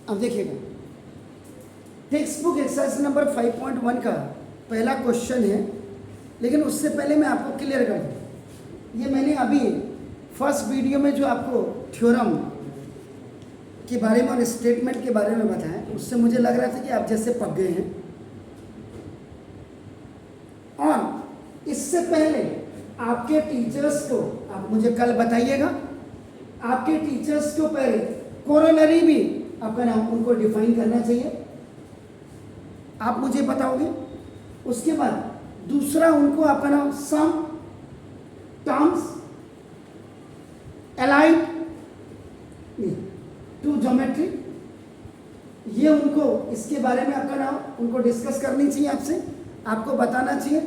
अब देखिएगा, text book exercise number 5.1 का पहला क्वेश्चन है, लेकिन उससे पहले मैं आपको क्लियर कर दूँ, ये मैंने अभी फर्स्ट वीडियो में जो आपको थ्योरम के बारे में और स्टेटमेंट के बारे में बताया, उससे मुझे लग रहा था कि आप जैसे पक गए हैं। और इससे पहले आपके टीचर्स को, आप मुझे कल बताइएगा, आपके टीचर्स को पहले कोरोलरी भी आपका नाम उनको डिफाइन करना चाहिए, आप मुझे बताओगे। उसके बाद दूसरा उनको आपका नाम some terms allied to geometry, ये उनको इसके बारे में आपका नाम उनको डिस्कस करनी चाहिए, आपसे आपको बताना चाहिए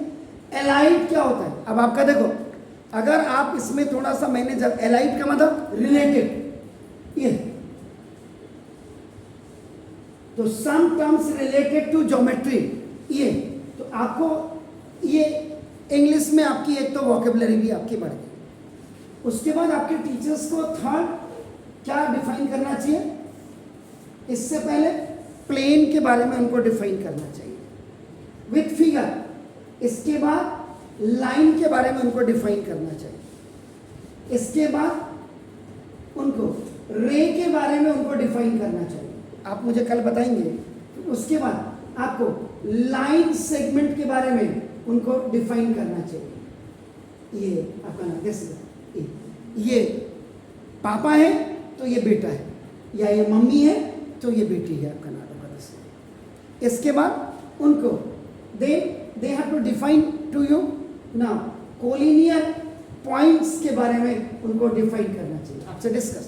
एलाइड क्या होता है। अब आपका देखो, अगर आप इसमें थोड़ा सा, मैंने जब एलाइड का मतलब रिलेटेड, ये तो some terms related to geometry, ये तो आपको ये इंग्लिश में आपकी एक तो वोकेबलरी भी आपकी बढ़ गई। उसके बाद आपके टीचर्स को थर्ड क्या डिफाइन करना चाहिए, इससे पहले प्लेन के बारे में उनको डिफाइन करना चाहिए विथ फिगर, इसके बाद लाइन के बारे में उनको डिफाइन करना चाहिए, इसके बाद उनको रे के बारे में उनको डिफाइन करना चाहिए, आप मुझे कल बताएंगे। उसके बाद आपको लाइन सेगमेंट के बारे में उनको डिफाइन करना चाहिए। ये आपका नाम जैसे ये पापा है तो ये बेटा है, या ये मम्मी है तो ये बेटी है, आपका नाम है। इसके बाद उनको they have to define to you now collinear points के बारे में उनको डिफाइन करना चाहिए, आपसे डिस्कस।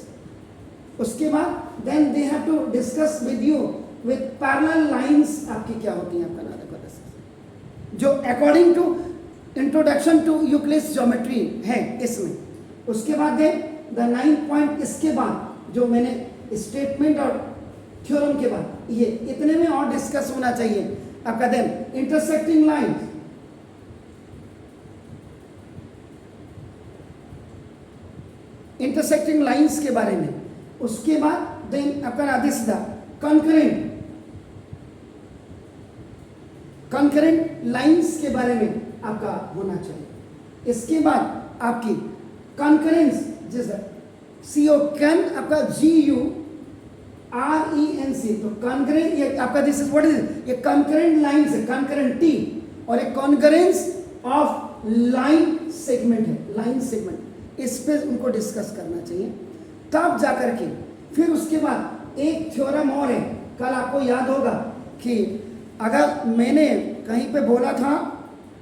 उसके बाद then they have to discuss with you with parallel lines आपकी क्या होती हैं, आपका नाम है, जो according to introduction to Euclid's geometry है इसमें। उसके बाद दे द 9 पॉइंट, इसके बाद जो मैंने स्टेटमेंट और थ्योरम के बाद ये इतने में और डिस्कस होना चाहिए आपका। Then intersecting line, intersecting lines के बारे में। उसके बाद देन आपका दिस द कंकरेंट लाइंस के बारे में आपका होना चाहिए। इसके बाद आपकी कंकरेंस, जैसे CO कैन आपका GURENC, तो कंकरेंट ये आपका दिस इज व्हाट इज, ये कंकरेंट लाइंस है, कंकरेंट T, और एक कॉन्करेंस ऑफ लाइन सेगमेंट है, लाइन सेगमेंट, इस पे उनको डिस्कस करना चाहिए तब जाकर के। फिर उसके बाद एक थ्योरम और है, कल आपको याद होगा कि अगर मैंने कहीं पे बोला था,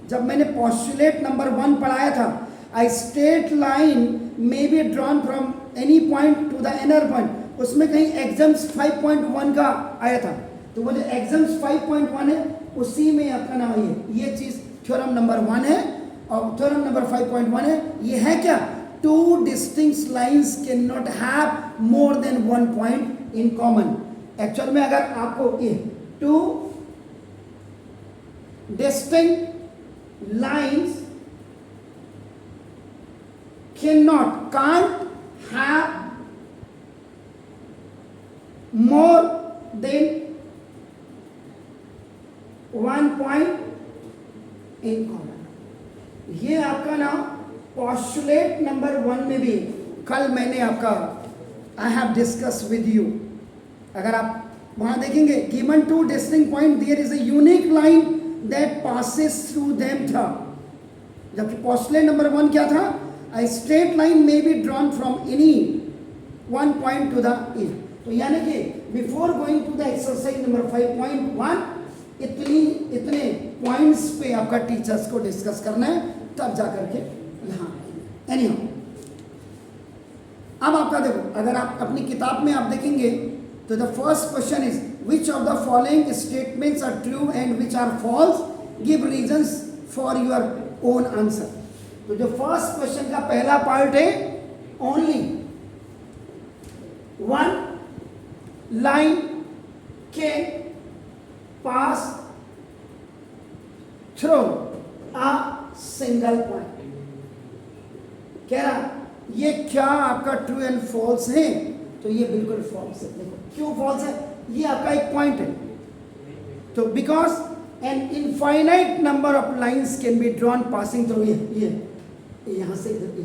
जब मैंने पोस्टुलेट नंबर 1 पढ़ाया था, a straight line may be drawn from any point to the inner point, उसमें कहीं एग्जाम्स 5.1 का आया था, तो वो जो एग्जाम्स 5.1 है उसी में आपका नाम ये चीज थ्योरम नंबर 1 है, और थ्योरम नंबर 5.1 है। ये है क्या, 2 distinct lines cannot have more than 1 point in common। Actual में अगर आपको ये 2 distinct lines can't have more than 1 point in common। ये आपका नाम पोस्टुलेट नंबर 1 में भी कल मैंने आपका I have discuss with you. अगर आप वहां देखेंगे, given 2 distinct point there is a unique line that passes through them था, जबकि पोस्टुलेट नंबर 1 क्या था, a straight line may be drawn from any 1 point to the end। तो यानी कि before going to the exercise number 5.1 इतने points पे आपका टीचर्स को डिस्कस करना है, तब जाकर के यहाँ एनीहाउ। अब आपका देखो, अगर आप अपनी किताब में आप देखेंगे तो the first question is which of the following statements are true and which are false, give reasons for your own answer. तो जो फर्स्ट क्वेश्चन का पहला पार्ट है, only 1 line can pass through a single point. कह रहा ये क्या आपका ट्रू एंड फॉल्स है, तो तो ये बिल्कुल फॉल्स है। देखो क्यों फॉल्स है, ये आपका एक पॉइंट है। तो because an infinite number of lines can be drawn passing through, ये यहां से इधर,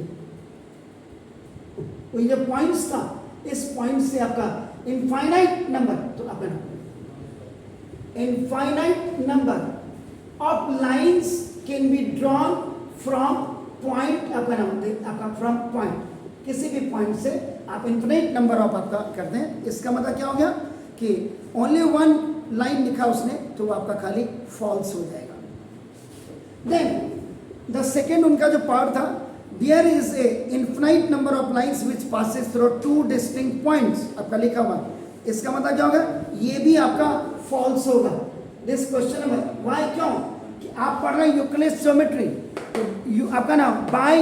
ये जो पॉइंट्स था, इस पॉइंट से आपका इनफाइनाइट नंबर, तो आपका infinite number of lines can be drawn from point, आपका फ्रॉम पॉइंट, किसी भी पॉइंट से आप इनफाइनाइट नंबर ऑफ आपका करते हैं। इसका मतलब क्या हो गया कि ओनली वन लाइन लिखा उसने, तो वो आपका खाली फॉल्स हो जाएगा। देन द सेकेंड उनका जो पार्ट था, there is a infinite number of lines which passes through two distinct points, आपका लिखा हुआ। इसका मतलब क्या होगा, ये भी आपका फॉल्स होगा। दिस क्वेश्चन नंबर वाई, क्यों कि आप पढ़ रहे हैं यूक्लिड्स ज्योमेट्री, तो आपका ना by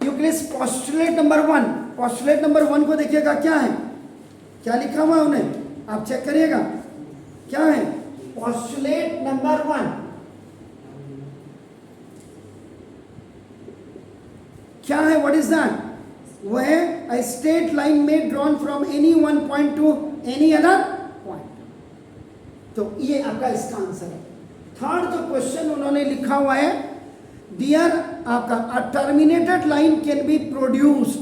Euclid's postulate number 1, postulate number 1 को देखिएगा क्या है, क्या लिखा हुआ है उन्हें, आप चेक करिएगा क्या है पोस्टुलेट नंबर 1, क्या है, व्हाट इज दैट, वो है अ स्ट्रेट लाइन में drawn from any one point two any other point. तो ये आपका इसका आंसर है। थर्ड जो क्वेश्चन उन्होंने लिखा हुआ है, डियर आपका a terminated line can be produced,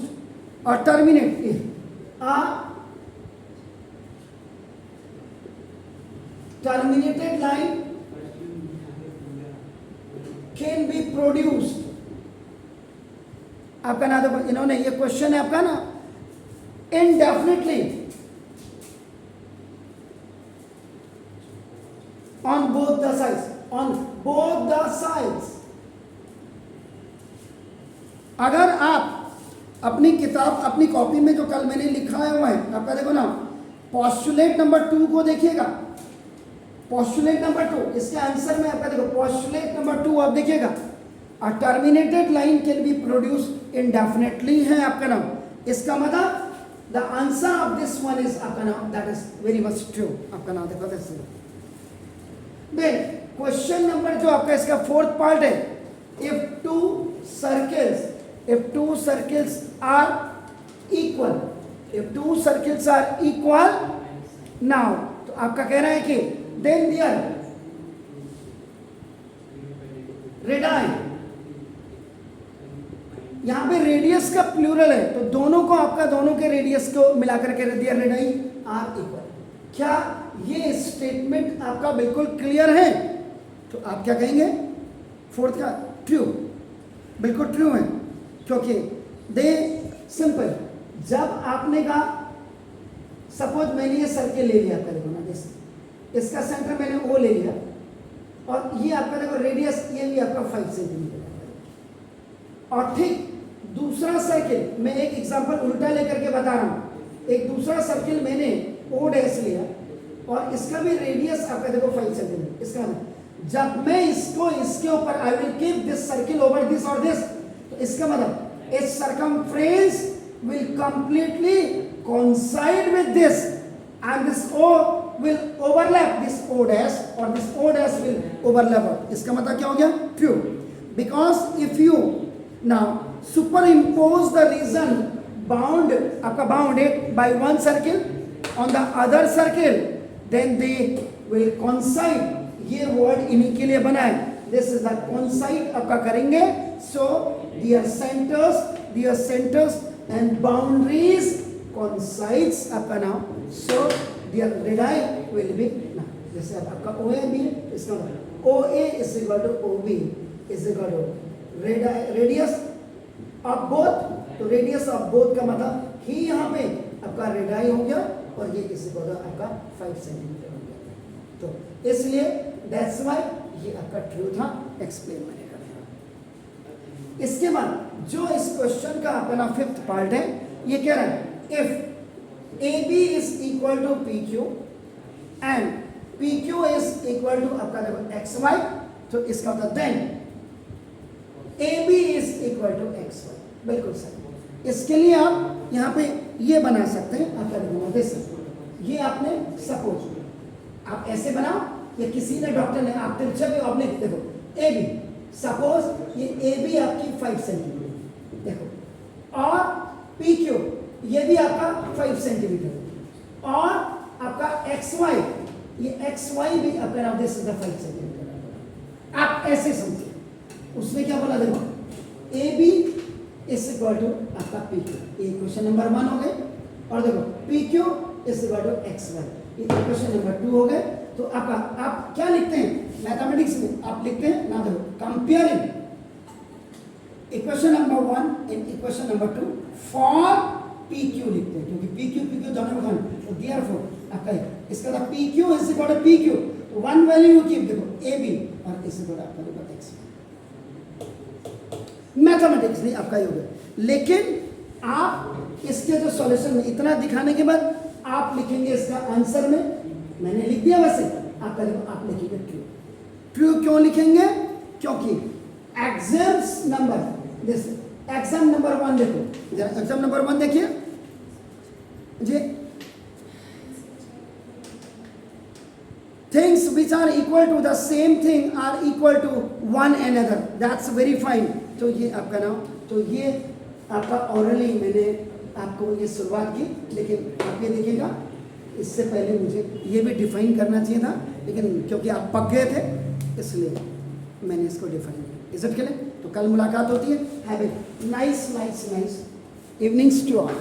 a terminated line can be produced, आपका ना, देखो इन्होंने ये क्वेश्चन है आपका ना, indefinitely on both the sides, on both the sides। अगर आप अपनी किताब, अपनी कॉपी में जो कल मैंने लिखा हुआ है आपका, देखो ना पोस्टुलेट नंबर 2 को देखिएगा, पोस्टुलेट नंबर 2, इसके आंसर में आपका देखो पोस्टुलेट नंबर 2 आप देखिएगा, a terminated line can be produce indefinitely है आपका नाम। इसका मतलब the answer of this one is आपका नाम, that is very much true, आपका नाम देखो दिस। देन क्वेश्चन नंबर जो आपका इसका फोर्थ पार्ट है, if two circles are equal, if two circles are equal, now तो आपका कह रहा है कि then their radii, यहां पे रेडियस का प्लूरल है, तो दोनों को आपका, दोनों के रेडियस को मिलाकर के their radii are equal। क्या ये स्टेटमेंट आपका बिल्कुल क्लियर है, तो आप क्या कहेंगे, फोर्थ का ट्रू, बिल्कुल ट्रू है, क्योंकि दे सिंपल, जब आपने कहा सपोज मैंने ये सर्किल ले लिया आपका, देखो ना जैसे इसका सेंटर मैंने ओ ले लिया, और ये आपका देखो रेडियस, ये भी आपका 5 सेंटीमीटर है। और ठीक दूसरा सर्किल, मैं एक एग्जांपल उल्टा लेकर के बता रहा हूँ, एक दूसरा सर्किल मैंने ओ डैश लिया और इसका भी रेडियस आपका देखो 5 सेंटीमीटर। इसका मतलब जब मैं इसको इसके ऊपर I will keep this circle over this और दिस, तो इसका मतलब इस circumference will completely coincide with this, and this O will overlap this O dash, or this O dash will overlap। इसका मतलब क्या हो गया, true, because if you now superimpose the region bound, आपका bounded by one circle on the other circle, then they will coincide। ये word इन्हीं के लिए बना है, this is the coincide आपका करेंगे, so their centers and boundaries coincides आपका नाम, so their radii will be ना, जैसे आपका OA भी, इसका OA is equal to OB is equal to radius of both, तो radius of both का मतलब ही यहाँ पे आपका radii हो गया, और ये किसी को आपका 5 सेंटीमीटर हो गया। तो इसलिए that's why ये आपका ट्रू था, एक्सप्लेन मैंने कर दिया। इसके बाद जो इस क्वेश्चन का अपना फिफ्थ पार्ट है, ये कह रहा है if AB is equal to PQ and PQ is equal to आपका देखो XY, तो इसका मतलब then AB is equal to XY, बिल्कुल सही। इसके लिए आप यहाँ पे ये बना सकते हैं, आपका देखो ये आपने सपोज आप ऐसे बनाओ, या किसी ने डॉक्टर ने आप तिरछा आपने देखो AB, सपोज ये AB आपकी 5 सेंटीमीटर देखो, और PQ ये भी आपका 5 सेंटीमीटर और आपका XY, ये XY भी आपका नाम दिस इज द 5 सेंटीमीटर। आप ऐसे समझिए, उसने क्या बोला देखो, AB इज इक्वल टू आपका PQ, ये क्वेश्चन नंबर 1 हो गए। और देखो PQ is equal to XY, ये क्वेश्चन नंबर 2 हो गए। तो आपका आप क्या लिखते हैं मैथमेटिक्स में, आप लिखते हैं ना, देखो comparing equation number 1 and equation number 2 for PQ लिखते हैं, क्योंकि PQ दोनों में तो देयरफॉर आपका इसका था PQ is equal to PQ, one value you keep, देखो AB और इस इक्वल आपका देखो X। मैथमेटिक्स नहीं आपका ही हो गया। लेकिन आप इसके जो सॉल्यूशन में इतना दिखाने के बाद आप लिखेंगे इसका आंसर में, मैंने लिख दिया वैसे, आपका देखो आप लिखेंगे ट्रू। ट्रू क्यों लिखेंगे, क्योंकि exams number this exam number 1 देखो जरा, एग्जाम नंबर 1 देखिए जी, things which are equal to the same thing are equal to one another, that's very fine। तो ये आपका नाम, तो ये आपका ऑरली मैंने आपको ये शुरुआत की, लेकिन आप ये देखिएगा इससे पहले मुझे ये भी डिफाइन करना चाहिए था, लेकिन क्योंकि आप पक गए थे इसलिए मैंने इसको डिफाइन किया। इज्जत के लिए तो कल मुलाकात होती है। Have a nice evenings to all.